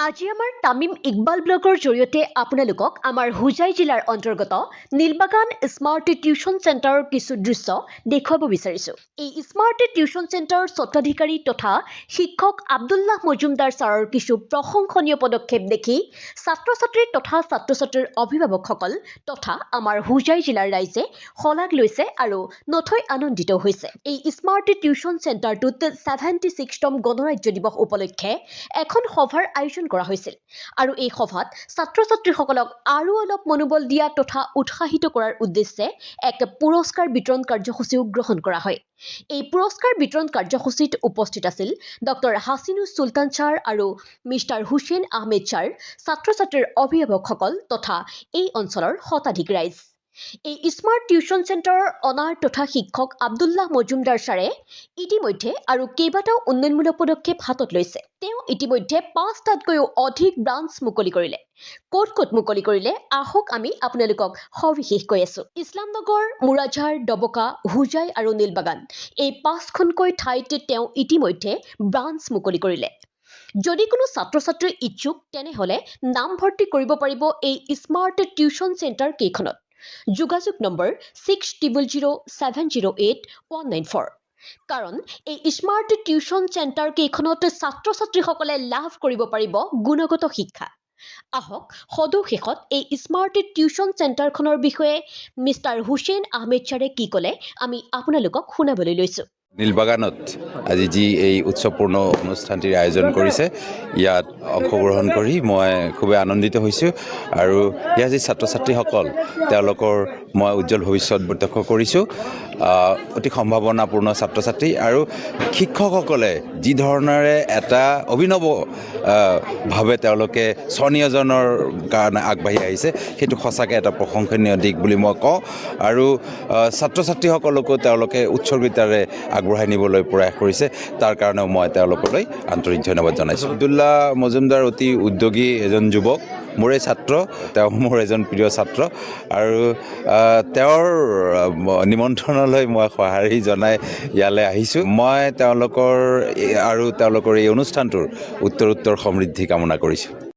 আজি আমাৰ তামিম ইকবাল ব্লগৰ জৰিয়তে আপোনালোকক আমাৰ হুজাই জিলাৰ অন্তৰ্গত নীলবাগান স্মাৰ্ট টিউচন চেণ্টাৰৰ কিছু দৃশ্য দেখুৱাব বিচাৰিছোঁ। এই স্মাৰ্ট টিউচন চেণ্টাৰৰ স্বত্বাধিকাৰী তথা শিক্ষক আব্দুল্লাহ মজুমদাৰ ছাৰৰ কিছু প্ৰশংসনীয় পদক্ষেপ দেখি ছাত্ৰ-ছাত্ৰী তথা ছাত্ৰ-ছাত্ৰীৰ অভিভাৱকসকল তথা আমাৰ হুজাই জিলাৰ ৰাইজে শলাগ লৈছে আৰু নথৈ আনন্দিত হৈছে। এই স্মাৰ্ট টিউচন চেণ্টাৰটোত 76তম গণৰাজ্য দিৱস উপলক্ষে এখন সভাৰ আয়োজন কৰা হৈছিল আৰু এই সভাত ছাত্ৰ-ছাত্ৰীসকলক আৰু অলপ মনোবল দিয়া তথা উৎসাহিত কৰাৰ উদ্দেশ্যে এক পুৰস্কাৰ বিতৰণ কাৰ্যসূচীও গ্ৰহণ কৰা হয়। এই পুৰস্কাৰ বিতৰণ কাৰ্যসূচীত উপস্থিত আছিল ডক্টৰ হাছিনুছ সুলতান ছাৰ আৰু মিষ্টাৰ হুছেইন আহমেদ ছাৰ, ছাত্ৰ-ছাত্ৰীৰ অভিভাৱকসকল তথা এই অঞ্চলৰ শতাধিক ৰাইজ। এই স্মাৰ্ট টিউচন চেণ্টাৰৰ অনাৰ তথা শিক্ষক আব্দুল্লাহ মজুমদাৰ ছাৰে ইতিমধ্যে আৰু কেইবাটাও উন্নয়নমূলক পদক্ষেপ হাতত লৈছে। তেওঁ ইতিমধ্যে 5টাতকৈও অধিক ব্ৰাঞ্চ মুকলি কৰিলে। ক'ত মুকলি কৰিলে আহক আমি আপোনালোকক সবিশেষ কৈ আছো। ইছলামনগৰ, মুৰাঝাৰ, ডবকা, হুজাই আৰু নীলবাগান এই 5খনকৈ ঠাইত তেওঁ ইতিমধ্যে ব্ৰাঞ্চ মুকলি কৰিলে। যদি কোনো ছাত্ৰ-ছাত্ৰী ইচ্ছুক তেনেহ'লে নাম ভৰ্তি কৰিব পাৰিব এই স্মাৰ্ট টিউচন চেণ্টাৰ কেইখনত। যোগাযোগ নম্বৰ 600708 কাৰণ এই স্মাৰ্ট টিউচন চেণ্টাৰ কেইখনত ছাত্ৰ-ছাত্ৰীসকলে লাভ কৰিব পাৰিব গুণগত শিক্ষা। আহক সদৌ শেষত এই স্মাৰ্ট টিউচন চেণ্টাৰখনৰ বিষয়ে মিষ্টাৰ হুছেইন আহমেদ ছাৰে কি ক'লে আমি আপোনালোকক শুনাবলৈ লৈছোঁ। নীলবাগানত আজি যি এই উৎসৱপূৰ্ণ অনুষ্ঠানটিৰ আয়োজন কৰিছে, ইয়াত অংশগ্ৰহণ কৰি মই খুবেই আনন্দিত হৈছোঁ আৰু ইয়াৰ যি ছাত্ৰ ছাত্ৰীসকল তেওঁলোকৰ মই উজ্জ্বল ভৱিষ্যত প্ৰত্যক্ষ কৰিছোঁ। অতি সম্ভাৱনাপূৰ্ণ ছাত্ৰ ছাত্ৰী আৰু শিক্ষকসকলে যি ধৰণেৰে এটা অভিনৱ ভাৱে তেওঁলোকে স্বনিয়োজনৰ কাৰণে আগবাঢ়ি আহিছে, সেইটো সঁচাকৈ এটা প্ৰশংসনীয় দিশ বুলি মই কওঁ আৰু ছাত্ৰ ছাত্ৰীসকলকো তেওঁলোকে উৎসৰ্গিতাৰে আগবঢ়াই নিবলৈ প্ৰয়াস কৰিছে, তাৰ কাৰণেও মই তেওঁলোকলৈ আন্তৰিক ধন্যবাদ জনাইছোঁ। আব্দুল্লাহ মজুমদাৰ অতি উদ্যোগী এজন যুৱক, মোৰে ছাত্ৰ, তেওঁ মোৰ এজন প্ৰিয় ছাত্ৰ আৰু তেওঁৰ নিমন্ত্ৰণলৈ মই সঁহাৰি জনাই ইয়ালৈ আহিছোঁ। মই তেওঁলোকৰ এই অনুষ্ঠানটোৰ উত্তৰ সমৃদ্ধি কামনা কৰিছোঁ।